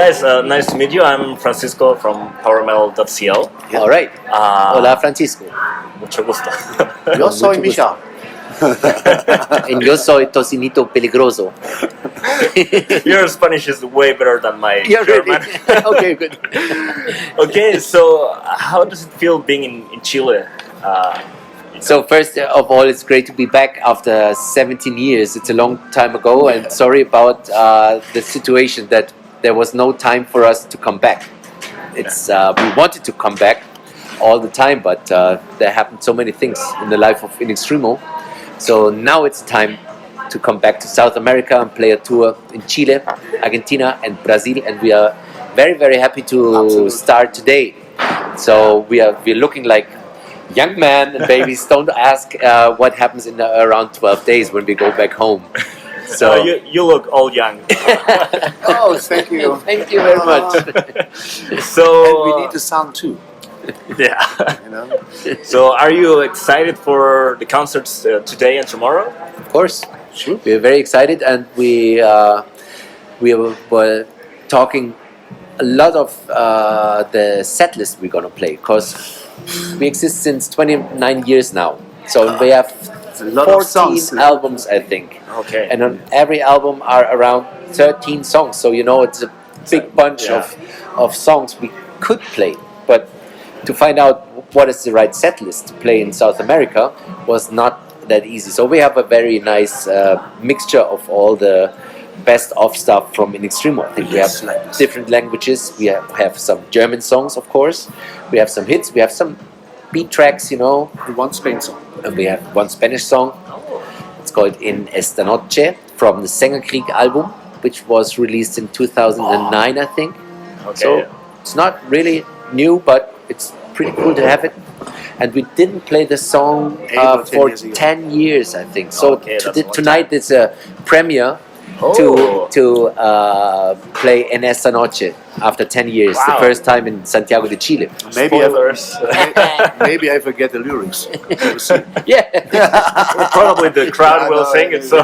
guys, nice to meet you. I'm Francisco from PowerMetal.cl. All right. Hola, Francisco. Mucho gusto. Yo soy Misha. And yo soy Tocinito Peligroso. Your Spanish is way better than my Yeah, German. really? Okay, good. Okay, so how does it feel being in Chile? So first of all, it's great to be back after 17 years. It's a long time ago, and sorry about the situation that there was no time for us to come back. It's we wanted to come back all the time, but there happened so many things in the life of In Extremo. So now it's time to come back to South America and play a tour in Chile, Argentina, and Brazil, and we are very, very happy to start today. So we're looking like young men and babies. Don't ask what happens in around 12 days when we go back home. So you look all young. Oh, thank you. Thank you very much. So And we need the sound too. yeah. You know. So are you excited for the concerts today and tomorrow? Of course, sure. We're very excited, and we were talking a lot of the set list we're gonna play, because we exist since 29 years now. So we have A lot of 14 songs. albums, I think. Okay. And on every album are around 13 songs. So you know it's a big bunch Yeah. of songs we could play. But to find out what is the right set list to play in South America was not that easy. So we have a very nice mixture of all the best of stuff from In Extremo. I think we have different languages. We have some German songs, of course. We have some hits. We have some beat tracks, you know. And one Spain song. And we have one Spanish song. It's called In Esta from the Sängerkrieg album, which was released in 2009, I think. Okay. So it's not really new, but it's pretty cool to have it. And we didn't play the song 8 or 10 for years ago. 10 years, I think. So Okay, that's a long tonight it's a premiere to play En Esta Noche after 10 years. The Wow. first time in Santiago de Chile. Spoilers. Maybe I forget the lyrics. We'll see. Yeah. Probably the crowd will sing it. So.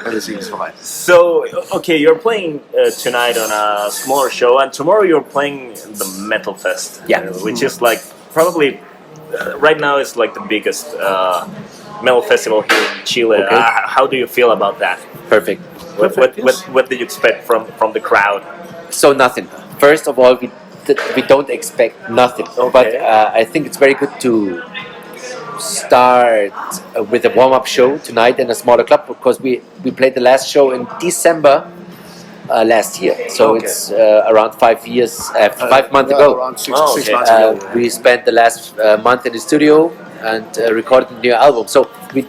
Everything is fine. So, okay, you're playing tonight on a smaller show, and tomorrow you're playing the Metal Fest, Yeah. which is like probably right now it's like the biggest metal festival here in Chile. Okay. How do you feel about that? Perfect. What did you expect from the crowd? So nothing. First of all, we don't expect nothing. Okay. But I think it's very good to start with a warm-up show tonight in a smaller club, because we played the last show in December last year. So Okay. it's around 5 months ago. Around six okay. months ago. We spent the last month in the studio and recorded a new album. So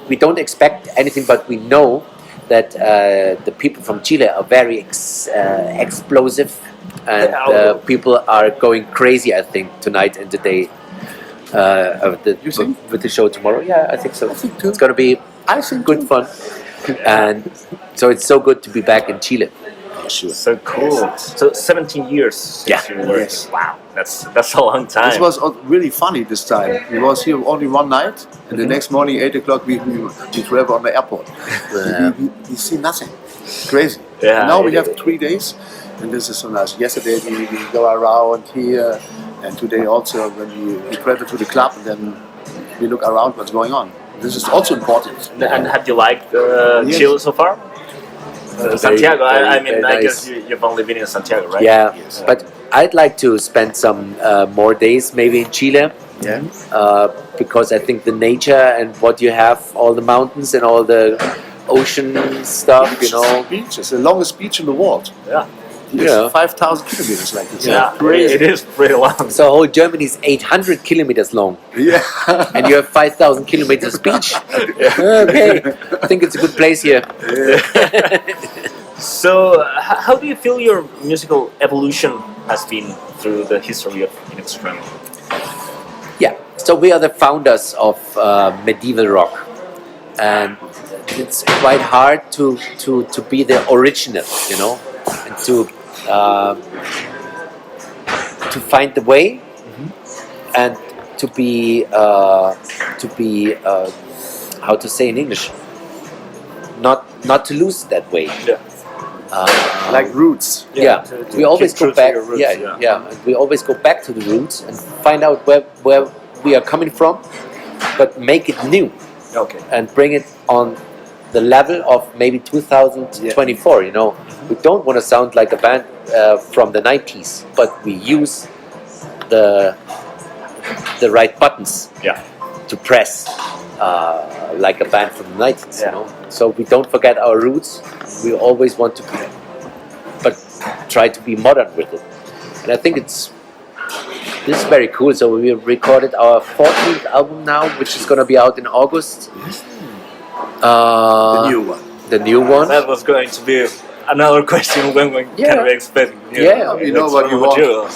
we don't expect anything, but we know that the people from Chile are very explosive, and people are going crazy, I think, tonight and today You think? with the show tomorrow. Yeah, I think so. I think too. It's going to be good fun, and so it's so good to be back in Chile. Sure. So cool. So 17 years since Yeah. you were. Yes. Wow, that's a long time. This was really funny this time. We was here only one night, and the next morning, 8 o'clock, we travel on the airport. We see nothing. Crazy. Yeah, And now we it have is. 3 days, and this is so nice. Yesterday we go around here, and today also when we travel to the club, and then we look around what's going on. This is also important. And have you liked Yes. Chile so far? Santiago. I mean, very I guess nice. you've only been in Santiago, right? Yeah, Yes. but I'd like to spend some more days maybe in Chile. Yeah. Because I think the nature and what you have, all the mountains and all the ocean stuff, you know. Beach. It's the longest beach in the world. Yeah. It's Yeah. 5,000 kilometers like this. Yeah, Crazy. it is pretty long. So whole Germany is 800 kilometers long, Yeah. and you have 5,000 kilometers beach. Okay, I think it's a good place here. So, how do you feel your musical evolution has been through the history of In Extremo? Yeah, so we are the founders of medieval rock, and it's quite hard to be the original, you know, and to find the way, and to be how to say in English, not to lose that way. Yeah. Like roots. Yeah, to we always keep true go to back. your roots, Yeah. And we always go back to the roots and find out where we are coming from, but make it new Okay. and bring it on the level of maybe 2024. You know, we don't want to sound like a band from the 90s, but we use the right buttons Yeah. to press like a band from the 90s. Yeah. You know, so we don't forget our roots. We always want to be, but try to be modern with it. And I think this is very cool. So we recorded our 14th album now, which is going to be out in August. The new one. The new one. That was going to be another question. When Yeah. can we expect? Yeah, you know what you want.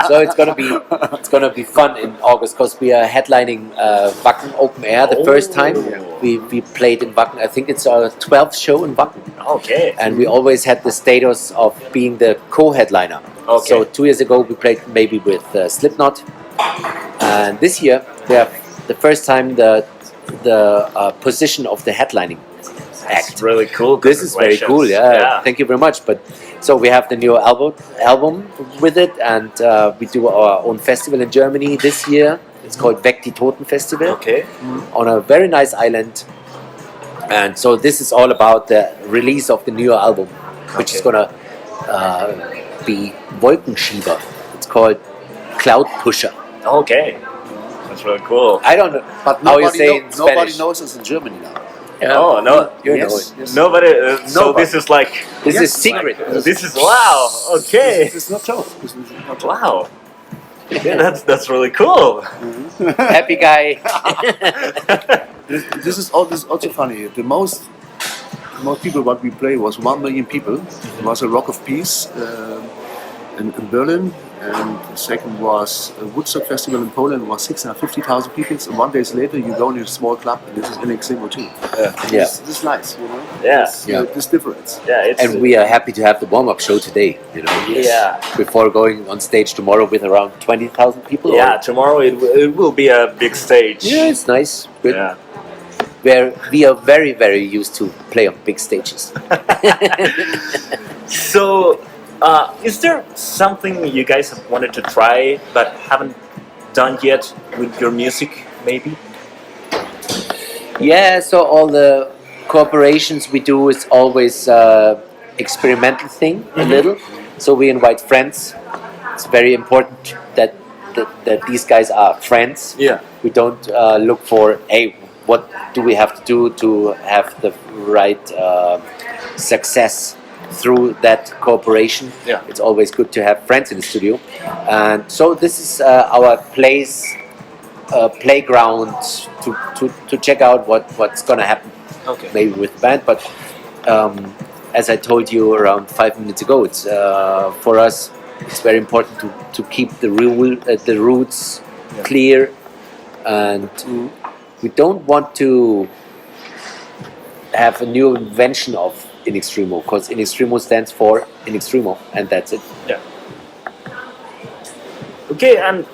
So it's gonna be fun in August because we are headlining Wacken Open Air the first time. We played in Wacken. I think it's our 12th show in Wacken, Okay. and we always had the status of being the co-headliner. Okay. So 2 years ago we played maybe with Slipknot, and this year we have the first time the position of the headlining act. It's really cool. This is very cool. Yeah. Thank you very much. But so we have the new album with it, and we do our own festival in Germany this year. It's called Weg die Toten Festival Okay. on a very nice island. And so this is all about the release of the new album, which is Okay. gonna be Wolkenschieber. It's called Cloud Pusher. Okay. That's really cool. I don't know But how you say it in nobody Spanish. knows us in Germany now. Yeah. Oh no. You Yes, know it. yes. Nobody. So Nobody. this is like. This Yes, is secret. This is wow. Okay. This is not joke. This is not joke. Wow. Yeah, that's really cool. Happy guy. This is also funny. The most people what we play was 1 million people. It was a Rock of Peace in Berlin, and the second was a Woodstock Festival in Poland. It was 650,000 people. And 1 day later, you go in a small club, and this is in Extremo too. Yeah. This is nice, you know. Yeah. This difference. Yeah. It's. And we are happy to have the warm-up show today, you know. Yeah. Before going on stage tomorrow with around 20,000 people. Yeah. Tomorrow it will be a big stage. Yeah, it's nice. Good. Yeah. Where we are very, very used to play on big stages. So, is there something you guys have wanted to try but haven't done yet with your music, maybe? Yeah, so all the cooperations we do is always experimental thing, a little. So we invite friends. It's very important that these guys are friends. Yeah. We don't look for, hey, what do we have to do to have the right success through that cooperation. Yeah. It's always good to have friends in the studio. And so this is our playground to check out what's going to happen Okay. maybe with the band. But as I told you around 5 minutes ago, it's for us it's very important to keep the roots clear, and we don't want to have a new invention of In Extremo, because In Extremo stands for In Extremo, and that's it. Yeah. Okay, and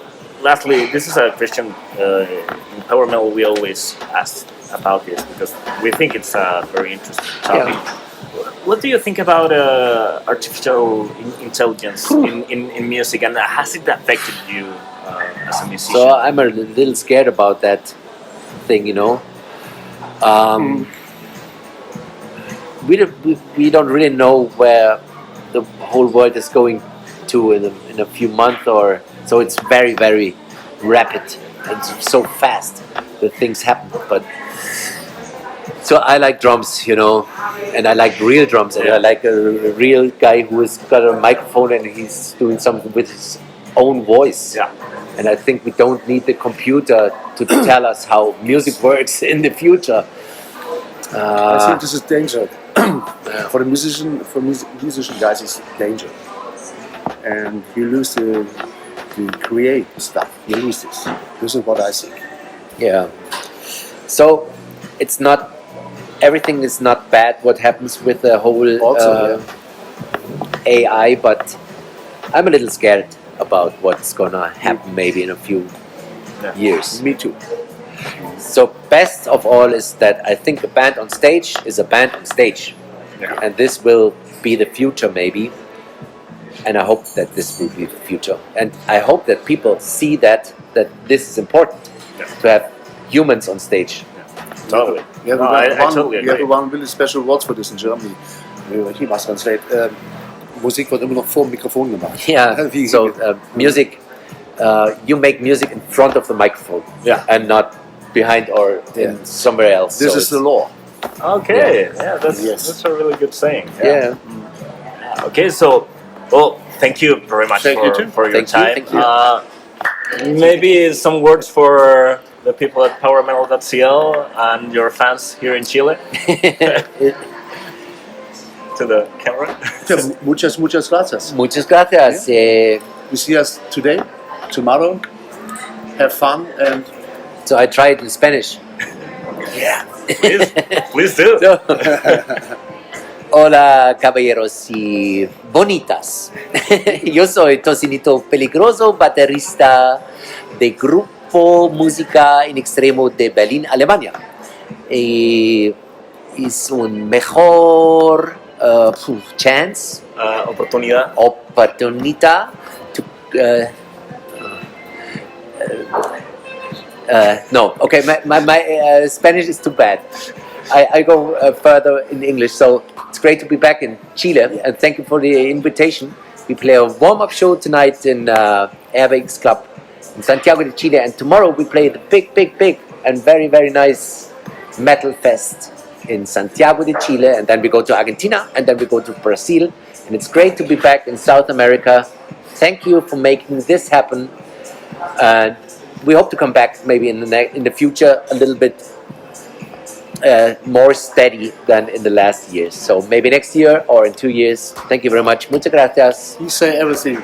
lastly, this is a question in Power Metal we always ask about this because we think it's a very interesting topic. What do you think about artificial intelligence in music, and has it affected you as a musician? So I'm a little scared about that thing, you know. We don't really know where the whole world is going to in a few months, or so it's very, very rapid and so fast that things happen. But so I like drums, you know, and I like real drums, and I like a real guy who has got a microphone and he's doing something with his own voice. Yeah. And I think we don't need the computer to tell us how music works in the future. I think this is danger. For the musician guys, it's danger, and you lose to create stuff. You lose this. This is what I think. Yeah. So it's not everything is not bad. What happens with the whole AI, but I'm a little scared about what's gonna happen maybe in a few years. Me too. So best of all is that I think a band on stage is a band on stage, and this will be the future maybe, and I hope that this will be the future, and I hope that people see that this is important to have humans on stage. Totally. Yeah, No, I totally we have agree. one really special word for this in Germany. He must translate. Musik wird immer noch vor dem Mikrofon gemacht. Yeah. Wie- So music, you make music in front of the microphone, Yeah. and not behind or in somewhere else. This So is the it's- law. Okay, yeah, Yes. that's a really good saying. Yeah. Okay, so, well, thank you very much Thank you too. for your Thank you, time. thank you. Maybe some words for the people at PowerMetal.cl and your fans here in Chile to the camera. Yeah, muchas gracias. Muchas gracias. You see us today, tomorrow. Have fun and So I tried in Spanish. Yeah, please do. So- Hola caballeros y bonitas. Yo soy Tocinito Peligroso, baterista de grupo Música in Extremo de Berlín, Alemania. Y es un mejor chance, Oportunidad. oportunidad to no, okay, my Spanish is too bad. I go further in English, so it's great to be back in Chile, and thank you for the invitation. We play a warm-up show tonight in Airwaves Club in Santiago de Chile, and tomorrow we play the big and very nice metal fest in Santiago de Chile, and then we go to Argentina, and then we go to Brazil, and it's great to be back in South America. Thank you for making this happen, and we hope to come back maybe in the future a little bit more steady than in the last years. So maybe next year or in 2 years. Thank you very much. Muchas gracias. you say everything.